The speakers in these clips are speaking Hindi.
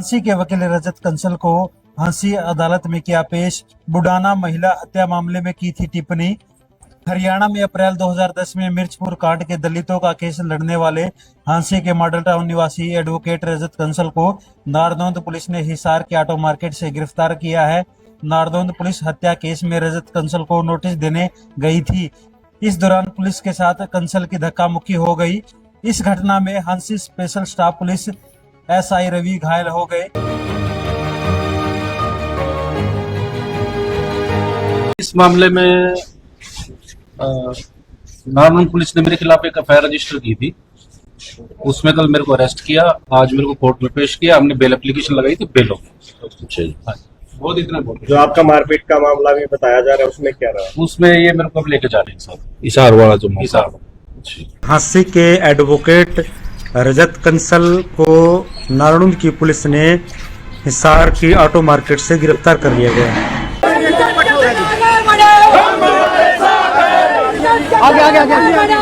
फांसी के वकील रजत कंसल को फांसी अदालत में किया पेश। बुडाना महिला हत्या मामले में की थी टिप्पणी। हरियाणा में अप्रैल 2010 में मिर्चपुर कांड के दलितों का केस लड़ने वाले हांसी के मॉडल टाउन निवासी एडवोकेट रजत कंसल को नारनौंद पुलिस ने हिसार के ऑटो मार्केट से गिरफ्तार किया है। नारनौंद पुलिस हत्या केस में रजत कंसल को नोटिस देने गई थी। इस दौरान पुलिस के साथ कंसल की धक्का मुक्की हो गई। इस घटना में Hansi special staff police SI Ravi घायल हो गए। इस मामले में नारनौंद पुलिस ने मेरे खिलाफ एक एफआईआर रजिस्टर की थी। उसमें कल मेरे को अरेस्ट किया, आज मेरे को कोर्ट में पेश किया। हमने बेल एप्लीकेशन लगाई थी, बेल हो बहुत इतना बहुत। जो आपका मारपीट का मामला भी बताया जा रहा है, उसमें क्या रहा? उसमें ये मेरे को अब लेके जा रहे हैं साहब, हिसार वाला जो हिसार। हांसी के एडवोकेट रजत कंसल को नारनौंद की पुलिस ने हिसार की ऑटो मार्केट से गिरफ्तार कर लिया गया है। आगे आगे आगे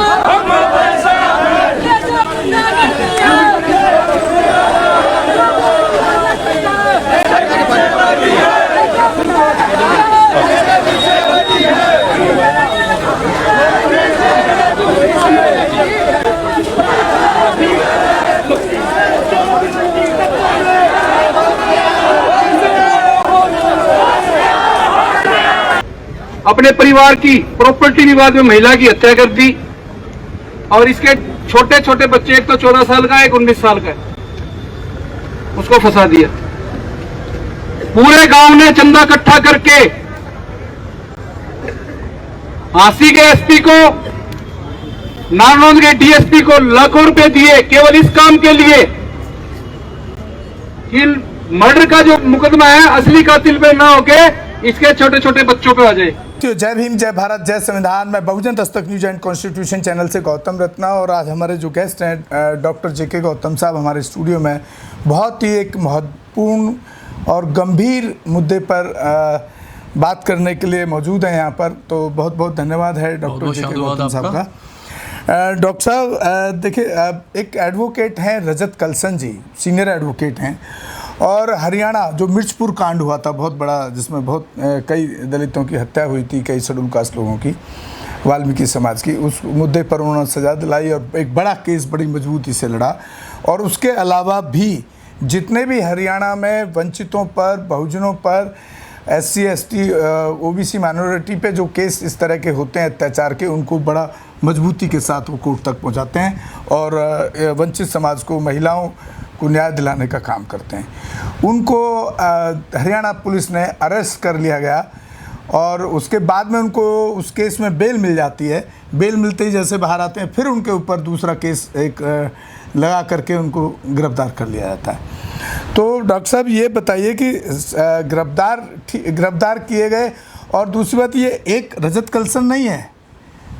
अपने परिवार की प्रॉपर्टी विवाद में महिला की हत्या कर दी और इसके छोटे छोटे बच्चे, एक तो 14 साल का, एक 19 साल का है, उसको फंसा दिया। पूरे गांव ने चंदा इकट्ठा करके हांसी के एसपी को, नारनौंद के डीएसपी को लाखों रुपए दिए केवल इस काम के लिए कि मर्डर का जो मुकदमा है असली कातिल पे ना होके इसके छोटे छोटे बच्चों पे आ जाए। जय भीम, जय भारत, जय संविधान। मैं बहुजन Dastak news and constitution channel से गौतम रत्ना, और आज हमारे जो गेस्ट हैं डॉक्टर जेके गौतम साहब हमारे स्टूडियो में बहुत ही एक महत्वपूर्ण और गंभीर मुद्दे पर बात करने के लिए मौजूद हैं यहाँ पर। तो बहुत बहुत धन्यवाद है डॉक्टर जेके गौतम साहब का। डॉक्टर साहब देखिए, एक एडवोकेट हैं रजत कंसल जी, सीनियर एडवोकेट हैं, और हरियाणा जो मिर्चपुर कांड हुआ था बहुत बड़ा, जिसमें बहुत कई दलितों की हत्या हुई थी, कई शेड्यूल कास्ट लोगों की, वाल्मीकि समाज की, उस मुद्दे पर उन्होंने सजा दिलाई और एक बड़ा केस बड़ी मजबूती से लड़ा। और उसके अलावा भी जितने भी हरियाणा में वंचितों पर, बहुजनों पर, SC ST OBC माइनॉरिटी पे जो केस इस तरह के होते हैं अत्याचार के, उनको बड़ा मजबूती के साथ वो कोर्ट तक पहुंचाते हैं और वंचित समाज को, महिलाओं को न्याय दिलाने का काम करते हैं। उनको हरियाणा पुलिस ने अरेस्ट कर लिया गया और उसके बाद में उनको उस केस में बेल मिल जाती है। बेल मिलते ही जैसे बाहर आते हैं, फिर उनके ऊपर दूसरा केस एक लगा करके उनको गिरफ्तार कर लिया जाता है। तो डॉक्टर साहब ये बताइए कि गिरफ्तार किए गए, और दूसरी बात ये एक रजत कंसल नहीं है,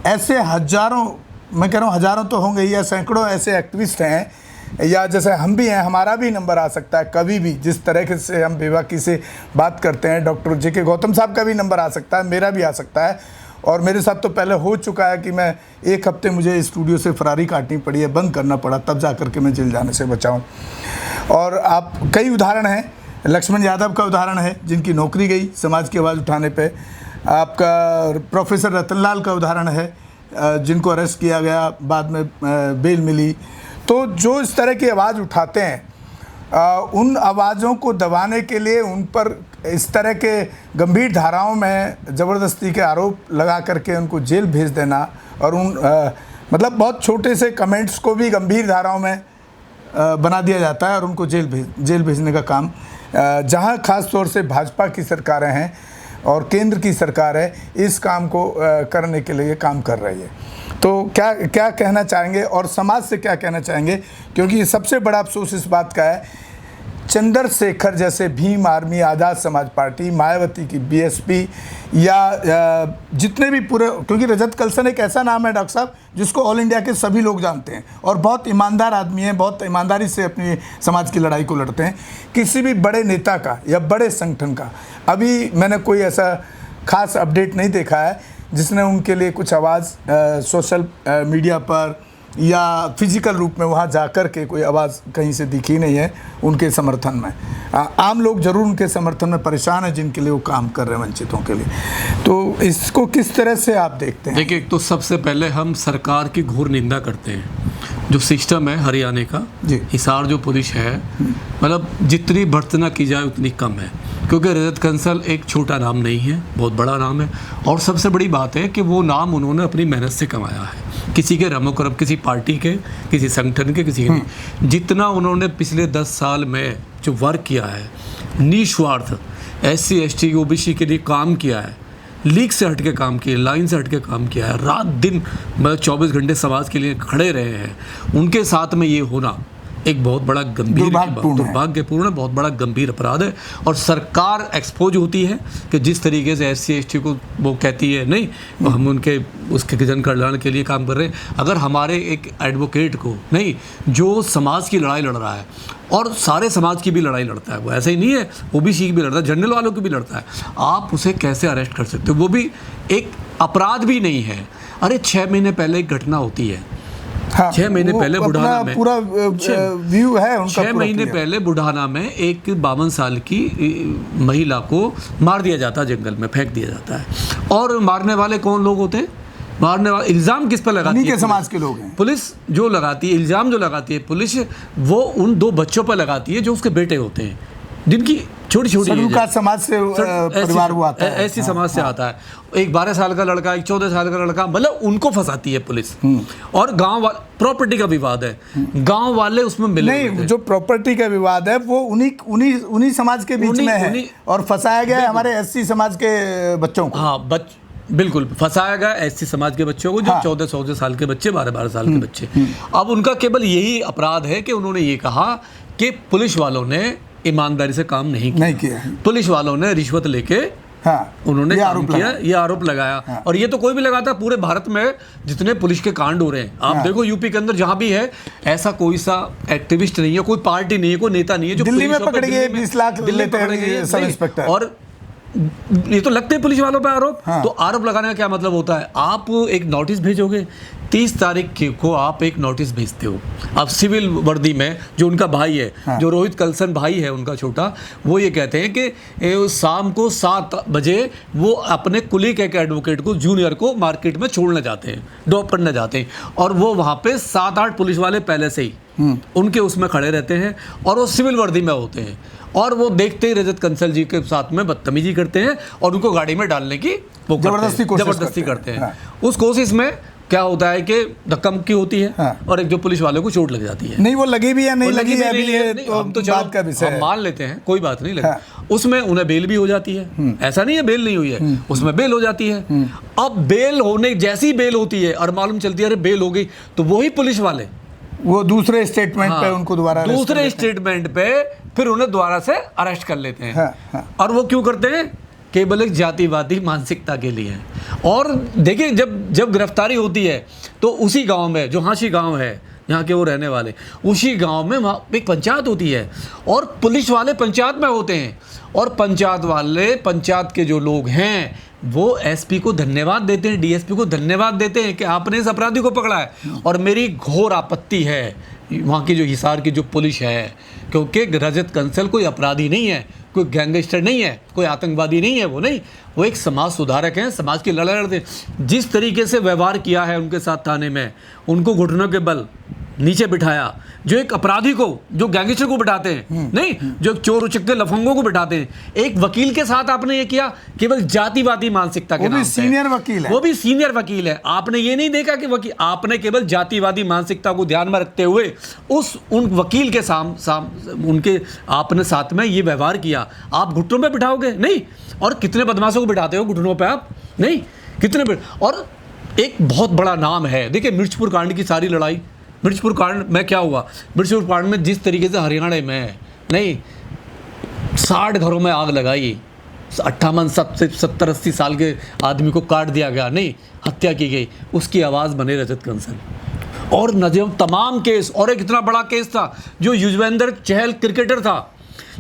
ऐसे हजारों, मैं कह रहा हूँ हजारों तो होंगे या सैकड़ों ऐसे एक्टिविस्ट हैं, या जैसे हम भी हैं, हमारा भी नंबर आ सकता है कभी भी। जिस तरह से हम बेबाकी से बात करते हैं, डॉक्टर जेके गौतम साहब का भी नंबर आ सकता है, मेरा भी आ सकता है। और मेरे साथ तो पहले हो चुका है कि मैं एक हफ्ते मुझे स्टूडियो से फरारी काटनी पड़ी है, बंद करना पड़ा, तब जा कर के मैं जेल जाने से बचाऊँ। और आप कई उदाहरण हैं, लक्ष्मण यादव का उदाहरण है जिनकी नौकरी गई समाज की आवाज़ उठाने पे। आपका प्रोफेसर रतनलाल का उदाहरण है जिनको अरेस्ट किया गया, बाद में बेल मिली। तो जो इस तरह की आवाज़ उठाते हैं, उन आवाज़ों को दबाने के लिए उन पर इस तरह के गंभीर धाराओं में ज़बरदस्ती के आरोप लगा करके उनको जेल भेज देना, और मतलब बहुत छोटे से कमेंट्स को भी गंभीर धाराओं में बना दिया जाता है और उनको जेल भेजने का काम, जहां ख़ास तौर से भाजपा की सरकारें हैं और केंद्र की सरकार है, इस काम को करने के लिए काम कर रही है। तो क्या कहना चाहेंगे और समाज से क्या कहना चाहेंगे? क्योंकि सबसे बड़ा अफसोस इस बात का है, चंद्रशेखर जैसे भीम आर्मी, आज़ाद समाज पार्टी, मायावती की BSP, या जितने भी पूरे, क्योंकि रजत कंसल एक ऐसा नाम है डॉक्टर साहब जिसको ऑल इंडिया के सभी लोग जानते हैं और बहुत ईमानदार आदमी हैं, बहुत ईमानदारी से अपनी समाज की लड़ाई को लड़ते हैं। किसी भी बड़े नेता का या बड़े संगठन का अभी मैंने कोई ऐसा खास अपडेट नहीं देखा है जिसने उनके लिए कुछ आवाज़ सोशल मीडिया पर या फिजिकल रूप में वहाँ जाकर के कोई आवाज़ कहीं से दिखी नहीं है उनके समर्थन में। आम लोग जरूर उनके समर्थन में परेशान हैं जिनके लिए वो काम कर रहे हैं वंचितों के लिए। तो इसको किस तरह से आप देखते हैं? देखिए, एक तो सबसे पहले हम सरकार की घोर निंदा करते हैं। जो सिस्टम है हरियाणा का, हिसार जो पुलिस है, मतलब जितनी भर्त्सना की जाए उतनी कम है, क्योंकि रजत कंसल एक छोटा नाम नहीं है, बहुत बड़ा नाम है। और सबसे बड़ी बात है कि वो नाम उन्होंने अपनी मेहनत से कमाया है, किसी के रमोकरम, किसी पार्टी के, किसी संगठन के, किसी के नहीं। जितना उन्होंने पिछले 10 साल में जो वर्क किया है, निस्वार्थ SC ST OBC के लिए काम किया है, लीग से हट के काम किया, लाइन से हट के काम किया है, रात दिन मतलब 24 घंटे समाज के लिए खड़े रहे हैं, उनके साथ में ये होना एक बहुत बड़ा गंभीर दुर्भाग्यपूर्ण है, बहुत बड़ा गंभीर अपराध है। और सरकार एक्सपोज होती है कि जिस तरीके से SC ST को वो कहती है नहीं, हम उनके उसके जन कल्याण के लिए काम कर रहे हैं। अगर हमारे एक एडवोकेट को नहीं, जो समाज की लड़ाई लड़ रहा है और सारे समाज की भी लड़ाई लड़ता है, वो ऐसा ही नहीं है, OBC की भी लड़ता है, जनरल वालों की भी लड़ता है, आप उसे कैसे अरेस्ट कर सकते हो? वो भी एक अपराध भी नहीं है। अरे 6 महीने पहले एक घटना होती है, हाँ, 6 महीने पहले बुढ़ाना में पूरा व्यू है उनका। 6 महीने पहले बुढ़ाना में एक 52 साल की महिला को मार दिया जाता है, जंगल में फेंक दिया जाता है। और मारने वाले कौन लोग होते हैं? मारने वाले इल्ज़ाम किस पर लगाती है? के समाज के लोग हैं। पुलिस जो लगाती है, इल्ज़ाम जो लगाती है पुलिस, वो उन 2 बच्चों पर लगाती है जो उसके बेटे होते हैं, जिनकी छोटी छोटी का समाज से परिवार हुआ आता है, ऐसी समाज से आता है। एक 12 साल का लड़का, एक 14 साल का लड़का, मतलब उनको फंसाती है पुलिस। और गांव वाले, प्रॉपर्टी का विवाद है, गांव वाले उसमें मिले नहीं, जो प्रॉपर्टी का विवाद है वो उन्हीं समाज के बीच में है, और फंसाया गया है हमारे SC समाज के बच्चों को। हाँ, बिल्कुल फंसाया गया SC समाज के बच्चों को, जो 14-14 साल के बच्चे, 12-12 साल के बच्चे। अब उनका केवल यही अपराध है कि उन्होंने ये कहा कि पुलिस वालों ने ईमानदारी से काम नहीं किया। पुलिस वालों ने रिश्वत लेके उन्होंने काम किया, ये आरोप लगाया। और ये तो कोई भी लगाता, पूरे भारत में जितने पुलिस के कांड हो रहे हैं, आप देखो यूपी के अंदर जहां भी है, ऐसा कोई सा एक्टिविस्ट नहीं है, कोई पार्टी नहीं है, कोई नेता नहीं है जो दिल्ली में पकड़े गए 20 लाख लेते हैं सब इंस्पेक्टर। और ये तो लगते हैं पुलिस वालों पे आरोप। तो आरोप लगाने का क्या मतलब होता है? आप एक नोटिस भेजोगे, 30 तारीख को आप एक नोटिस भेजते हो, अब सिविल वर्दी में, जो उनका भाई है, जो रोहित कलसन भाई है उनका छोटा, वो ये कहते हैं कि शाम को 7 बजे वो अपने कुलीग एक एडवोकेट को, जूनियर को मार्केट में छोड़ने जाते हैं, ड्रॉप करने जाते हैं, और वो वहाँ पे 7-8 पुलिस वाले पहले से ही उनके उसमें खड़े रहते हैं, और वो सिविल वर्दी में होते हैं, और वो देखते ही रजत कंसल जी के साथ में बदतमीजी करते हैं और उनको गाड़ी में डालने की वो जबरदस्ती करते हैं। उस कोशिश में क्या होता है कि धक्का मुक्की होती है, और एक जो पुलिस वालों को चोट लग जाती है। नहीं, वो लगी भी या नहीं लगी है, हम तो बात का विषय हम मान लेते हैं, कोई बात नहीं लगी। उसमें उन्हें बेल भी हो जाती है, ऐसा नहीं है बेल नहीं हुई है, उसमें बेल हो जाती है। अब बेल होने, जैसी बेल होती है और मालूम चलती है अरे बेल हो गई, तो वही पुलिस वाले वो दूसरे स्टेटमेंट पे उनको दोबारा दूसरे स्टेटमेंट पे फिर उन्हें दोबारा से अरेस्ट कर लेते हैं। और वो क्यों करते हैं? केवल एक जातिवादी मानसिकता के लिए। और देखिए, जब गिरफ्तारी होती है तो उसी गांव में, जो हांसी गांव है यहाँ के वो रहने वाले, उसी गांव में वहाँ एक पंचायत होती है, और पुलिस वाले पंचायत में होते हैं, और पंचायत के जो लोग हैं वो SP को धन्यवाद देते हैं, DSP को धन्यवाद देते हैं कि आपने इस अपराधी को पकड़ा है। और मेरी घोर आपत्ति है वहाँ की जो हिसार की जो पुलिस है, क्योंकि रजत कंसल कोई अपराधी नहीं है, कोई गैंगस्टर नहीं है, कोई आतंकवादी नहीं है, वो एक समाज सुधारक हैं, समाज की लड़ाई लड़ते। जिस तरीके से व्यवहार किया है उनके साथ थाने में, उनको घुटनों के बल नीचे बिठाया, जो एक अपराधी को, जो गैंगस्टर को बिठाते हैं, नहीं, जो चोर उचक्के लफंगों को बिठाते हैं, एक वकील के साथ आपने ये किया केवल जातिवादी मानसिकता के नाम पे। सीनियर वकील है, वो भी सीनियर वकील है। आपने ये नहीं देखा कि वकील, आपने केवल जातिवादी मानसिकता को ध्यान में रखते हुए उन वकील के उनके आपने साथ में ये व्यवहार किया। आप घुटनों पे बिठाओगे? नहीं। और कितने बदमाशों को बिठाते हो घुटनों पे आप? नहीं, कितने। और एक बहुत बड़ा नाम है, देखिए मिर्चपुर कांड की सारी लड़ाई, मिर्चपुर कांड में क्या हुआ? मिर्चपुर कांड में जिस तरीके से हरियाणा में नहीं 60 घरों में आग लगाई, 58-70-80 साल के आदमी को काट दिया गया, नहीं, हत्या की गई, उसकी आवाज़ बने रजत कंसल। और नजम तमाम केस, और एक इतना बड़ा केस था जो युजवेंद्र चहल क्रिकेटर था,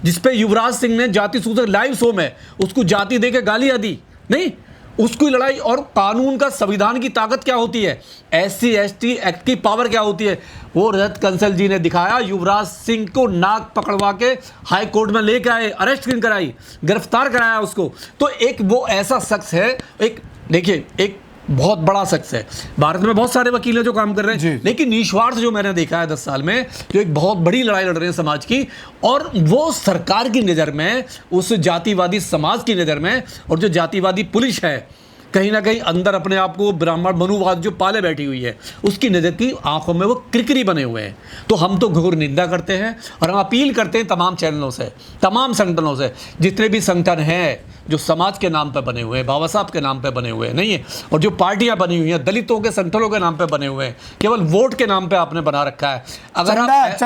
जिसपे युवराज सिंह ने जाति सूचक लाइव शो में उसको जाति दे के गालियाँ दी, नहीं, उसकी लड़ाई। और कानून का, संविधान की ताकत क्या होती है, SC ST एक्ट की पावर क्या होती है, वो रजत कंसल जी ने दिखाया। युवराज सिंह को नाक पकड़वा के हाई कोर्ट में लेके आए, अरेस्ट कराई, गिरफ्तार कराया उसको। तो एक वो ऐसा शख्स है, एक देखिए एक बहुत बड़ा शख्स है। भारत में बहुत सारे वकील हैं जो काम कर रहे हैं, लेकिन निस्वार्थ जो मैंने देखा है 10 साल में, जो एक बहुत बड़ी लड़ाई लड़ रहे हैं समाज की, और वो सरकार की नज़र में, उस जातिवादी समाज की नज़र में, और जो जातिवादी पुलिस है कहीं ना कहीं अंदर अपने आप को ब्राह्मण मनुवाद जो पाले बैठी हुई है, उसकी नज़र की आंखों में वो किरकिरी बने हुए हैं। तो हम तो घोर निंदा करते हैं और हम अपील करते हैं तमाम चैनलों से, तमाम संगठनों से, जितने भी संगठन हैं जो समाज के नाम पे बने हुए हैं, बाबा साहब के नाम पे बने हुए हैं, नहीं है, और जो पार्टियां बनी हुई हैं दलितों के संगठनों के नाम पे बने हुए हैं, केवल वोट के नाम पे आपने बना रखा है। अगर आप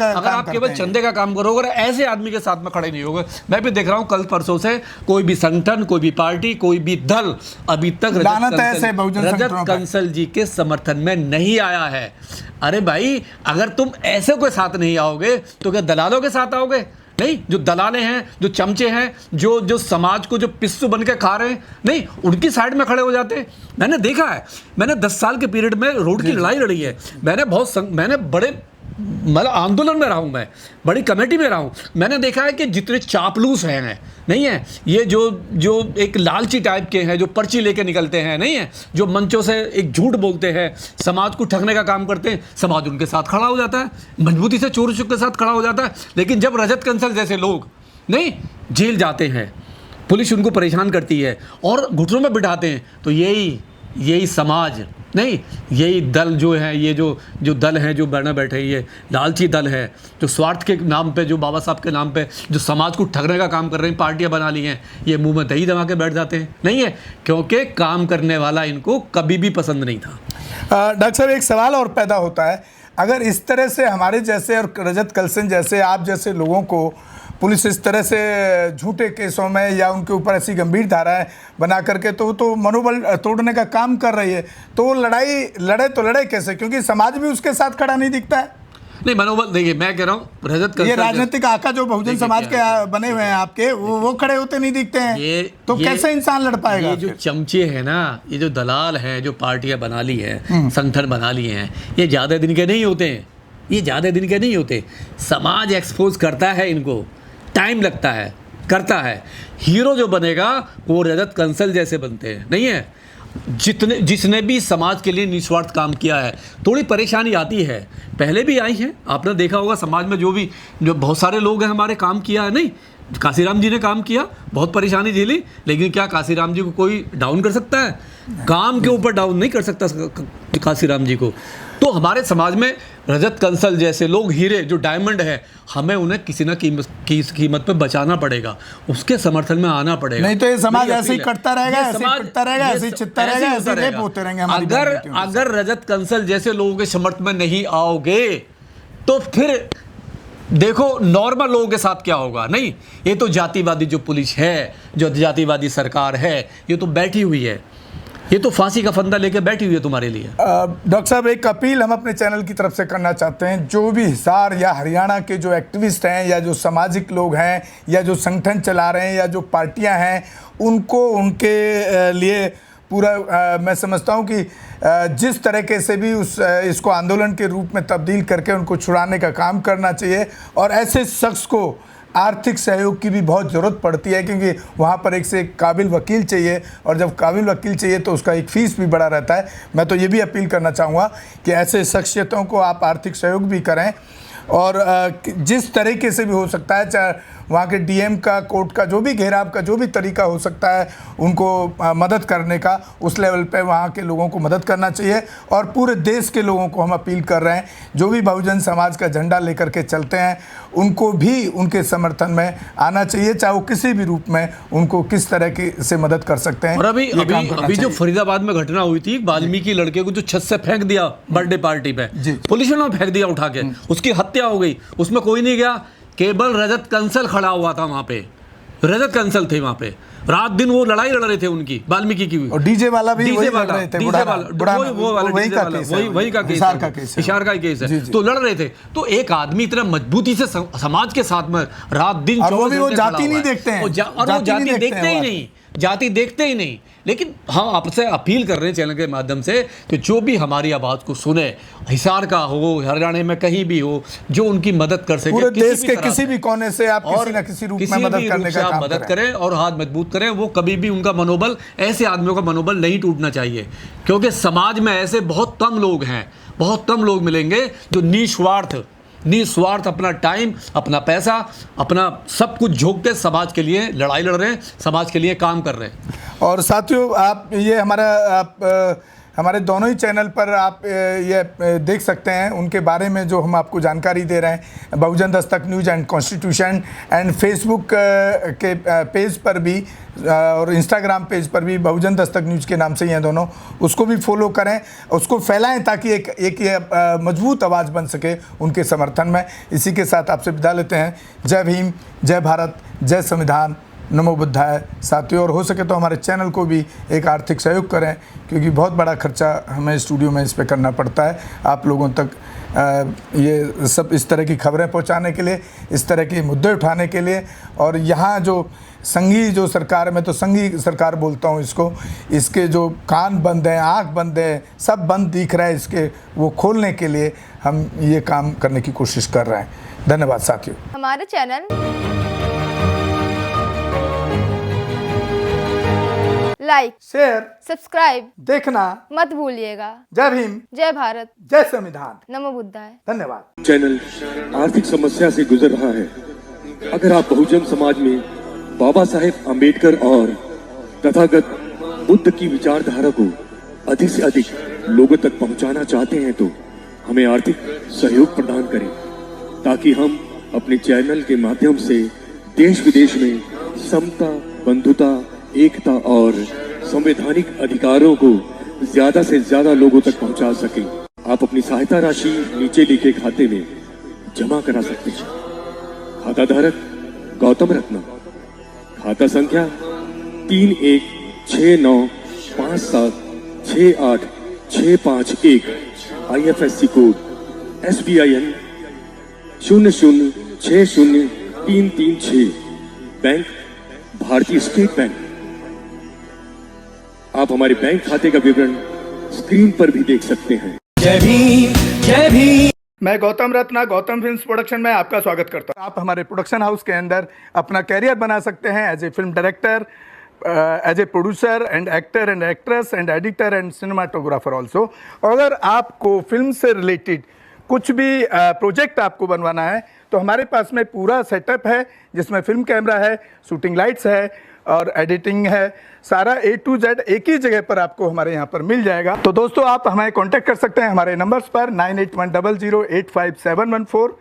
अगर आप केवल चंदे का काम करोगे, ऐसे आदमी के साथ में खड़े नहीं होगे। मैं भी देख रहा हूँ कल परसों से कोई भी संगठन, कोई भी पार्टी, कोई भी दल अभी तक रजत कंसल जी के समर्थन में नहीं आया है। अरे भाई, अगर तुम ऐसे कोई साथ नहीं आओगे तो क्या दलालों के साथ आओगे? नहीं, जो दलाले हैं, जो चमचे हैं, जो समाज को जो पिस्सू बन के खा रहे हैं, नहीं, उनकी साइड में खड़े हो जाते हैं। मैंने देखा है, मैंने 10 साल के पीरियड में रोड की लड़ाई लड़ी है। मैंने बड़े मतलब आंदोलन में रहा हूँ, मैं बड़ी कमेटी में रहा हूँ। मैंने देखा है कि जितने चापलूस हैं, नहीं है, ये जो एक लालची टाइप के हैं, जो पर्ची लेके निकलते हैं, नहीं है, जो मंचों से एक झूठ बोलते हैं, समाज को ठगने का काम करते हैं, समाज उनके साथ खड़ा हो जाता है, मजबूती से चोर चुप के साथ खड़ा हो जाता है। लेकिन जब रजत कंसल जैसे लोग नहीं जेल जाते हैं, पुलिस उनको परेशान करती है और घुटनों में बिठाते हैं, तो यही समाज नहीं, यही दल जो है, ये जो दल हैं जो बने बैठे, ये लालची दल है, जो स्वार्थ के नाम पे, जो बाबा साहब के नाम पे जो समाज को ठगने का काम कर रहे हैं, पार्टियां बना ली हैं, ये मुंह में दही दबा के बैठ जाते हैं, नहीं है, क्योंकि काम करने वाला इनको कभी भी पसंद नहीं था। डॉक्टर साहब, एक सवाल और पैदा होता है, अगर इस तरह से हमारे जैसे और रजत कंसल जैसे, आप जैसे लोगों को पुलिस इस तरह से झूठे केसों में या उनके ऊपर ऐसी गंभीर धाराएं बना करके तो मनोबल तोड़ने का काम कर रही है, तो लड़ाई लड़े कैसे? क्योंकि समाज भी उसके साथ खड़ा नहीं दिखता है। नहीं, मनोबल देखिए, मैं कह रहा हूँ रजत कंसल, ये राजनीतिक आका जो बहुजन समाज के बने हुए हैं आपके, वो खड़े होते नहीं दिखते हैं, तो कैसे इंसान लड़ पाएगा? ये जो चमचे हैं ना, ये जो दलाल हैं, जो पार्टियां बना ली हैं, संगठन बना लिए हैं, ये ज़्यादा दिन के नहीं होते हैं, ये ज़्यादा दिन के नहीं होते। समाज एक्सपोज करता है इनको, टाइम लगता है, करता है। हीरो जो बनेगा वो रजत कंसल जैसे बनते हैं, नहीं है, जिसने भी समाज के लिए निस्वार्थ काम किया है। थोड़ी परेशानी आती है, पहले भी आई है, आपने देखा होगा समाज में जो बहुत सारे लोग हैं हमारे, काम किया है, नहीं, काशीराम जी ने काम किया, बहुत परेशानी झेली, लेकिन क्या काशीराम जी को कोई डाउन कर सकता है? काम के ऊपर डाउन नहीं कर सकता काशीराम जी को। तो हमारे समाज में रजत कंसल जैसे लोग, हीरे जो डायमंड है, हमें उन्हें किसी न कीमत पे बचाना पड़ेगा, उसके समर्थन में आना पड़ेगा, नहीं तो ये समाज ऐसे ही करता रहेगा, ऐसे ही पिटता रहेगा, ऐसे ही चित्ता रहेगा, ऐसे ही रेप होते रहेंगे। अगर रजत कंसल जैसे लोगों के समर्थन में नहीं आओगे तो फिर देखो नॉर्मल लोगों के साथ क्या होगा। नहीं, ये तो जातिवादी जो पुलिस है, जो जातिवादी सरकार है, ये तो बैठी हुई है, ये तो फांसी का फंदा लेके बैठी हुई है तुम्हारे लिए। डॉक्टर साहब, एक अपील हम अपने चैनल की तरफ से करना चाहते हैं, जो भी हिसार या हरियाणा के जो एक्टिविस्ट हैं, या जो सामाजिक लोग हैं, या जो संगठन चला रहे हैं, या जो पार्टियां हैं, उनको उनके लिए पूरा मैं समझता हूं कि जिस तरीके से भी इसको आंदोलन के रूप में तब्दील करके उनको छुड़ाने का काम करना चाहिए। और ऐसे शख्स को आर्थिक सहयोग की भी बहुत ज़रूरत पड़ती है, क्योंकि वहाँ पर एक से एक काबिल वकील चाहिए, और जब काबिल वकील चाहिए तो उसका एक फ़ीस भी बड़ा रहता है। मैं तो ये भी अपील करना चाहूँगा कि ऐसे शख्सियतों को आप आर्थिक सहयोग भी करें, और जिस तरीके से भी हो सकता है, चाहे वहाँ के डीएम का, कोर्ट का, जो भी घेराव का जो भी तरीका हो सकता है उनको मदद करने का, उस लेवल पे वहाँ के लोगों को मदद करना चाहिए। और पूरे देश के लोगों को हम अपील कर रहे हैं, जो भी बहुजन समाज का झंडा लेकर के चलते हैं, उनको भी उनके समर्थन में आना चाहिए, चाहे वो किसी भी रूप में उनको किस तरह की से मदद कर सकते हैं। और अभी जो फरीदाबाद में घटना हुई थी, वाल्मीकि लड़के को जो छत से फेंक दिया बर्थडे पार्टी पे, पुलिस ने फेंक दिया उठा के, उसकी हत्या हो गई, उसमें कोई नहीं गया, केवल रजत कंसल खड़ा हुआ था वहां पे, रजत कंसल थे वहाँ पे, रात दिन वो लड़ाई लड़ रहे थे उनकी, वाल्मीकि की। और डीजे वाला भी डीजे वही वाला, लड़ रहे थे, डीजे बुढ़ाना, वाला, बुढ़ाना, वो वाला वही डीजे का वाला, केस है, वही का केस हिसार है, का केस है, हिसार का केस जी, है। जी। तो लड़ रहे थे, तो एक आदमी इतना मजबूती से समाज के साथ में रात दिन, और वो भी वो 24 घंटे जाति खड़ा नहीं हुआ है। देखते हैं, और वो जाति देखते ही नहीं, जाति देखते ही नहीं। लेकिन हम आपसे अपील कर रहे हैं चैनल के माध्यम से कि जो भी हमारी आवाज़ को सुने, हिसार का हो, हरियाणा में कहीं भी हो, जो उनकी मदद कर सके, पूरे किसी देश भी के तरह किसी से, भी कोने से आप किसी न किसी रूप में मदद करने का काम मदद करें और हाथ मजबूत करें। वो कभी भी उनका मनोबल, ऐसे आदमियों का मनोबल नहीं टूटना चाहिए, क्योंकि समाज में ऐसे बहुत कम लोग हैं, बहुत कम लोग मिलेंगे जो निस्वार्थ अपना टाइम, अपना पैसा, अपना सब कुछ झोंक के समाज के लिए लड़ाई लड़ रहे हैं, समाज के लिए काम कर रहे हैं। और साथियों, आप ये हमारे दोनों ही चैनल पर आप ये देख सकते हैं उनके बारे में जो हम आपको जानकारी दे रहे हैं, बहुजन Dastak news and constitution, and Facebook के पेज पर भी और इंस्टाग्राम पेज पर भी बहुजन दस्तक न्यूज़ के नाम से ही हैं दोनों, उसको भी फॉलो करें, उसको फैलाएं ताकि एक ये मजबूत आवाज़ बन सके उनके समर्थन में। इसी के साथ आपसे विदा लेते हैं। जय भीम, जय भारत, जय संविधान, नमो बुद्धाय। साथियों, और हो सके तो हमारे चैनल को भी एक आर्थिक सहयोग करें, क्योंकि बहुत बड़ा खर्चा हमें स्टूडियो में इस पर करना पड़ता है आप लोगों तक ये सब इस तरह की खबरें पहुंचाने के लिए, इस तरह के मुद्दे उठाने के लिए। और यहाँ जो संघी जो सरकार, मैं तो संघी सरकार बोलता हूँ इसको, इसके जो कान बंद हैं, आँख बंद है, सब बंद दिख रहा है, इसके वो खोलने के लिए हम ये काम करने की कोशिश कर रहे हैं। धन्यवाद साथियों। हमारे चैनल लाइक, शेयर, सब्सक्राइब देखना मत भूलिएगा। जय भीम, जय भारत, जय संविधान, नमो बुद्धाय। धन्यवाद। चैनल आर्थिक समस्या से गुजर रहा है। अगर आप बहुजन समाज में बाबा साहेब अम्बेडकर और तथागत बुद्ध की विचारधारा को अधिक से अधिक लोगों तक पहुंचाना चाहते हैं तो हमें आर्थिक सहयोग प्रदान करें, ताकि हम अपने चैनल के माध्यम से देश विदेश में समता, बंधुता, एकता और संवैधानिक अधिकारों को ज्यादा से ज्यादा लोगों तक पहुंचा सकें। आप अपनी सहायता राशि नीचे लिखे खाते में जमा करा सकते हैं। खाता धारक गौतम रत्ना, खाता संख्या 316957686551, IFSC कोड SBIN 0060336, बैंक भारतीय स्टेट बैंक। आप हमारे बैंक खाते का विवरण स्क्रीन पर भी देख सकते हैं। जय भीम, जय भीम। मैं गौतम रत्ना, गौतम फिल्म्स प्रोडक्शन में आपका स्वागत करता हूं। आप हमारे प्रोडक्शन हाउस के अंदर अपना कैरियर बना सकते हैं as a film director, as a producer and actor and actress and editor and cinematographer also. अगर आपको फिल्म से रिलेटेड कुछ भी प्रोजेक्ट आपको बनवाना है तो हमारे पास में पूरा सेटअप है, जिसमें फिल्म कैमरा है, शूटिंग लाइट्स है और एडिटिंग है। सारा A to Z एक ही जगह पर आपको हमारे यहाँ पर मिल जाएगा। तो दोस्तों, आप हमें कांटेक्ट कर सकते हैं हमारे नंबर्स पर 9810085714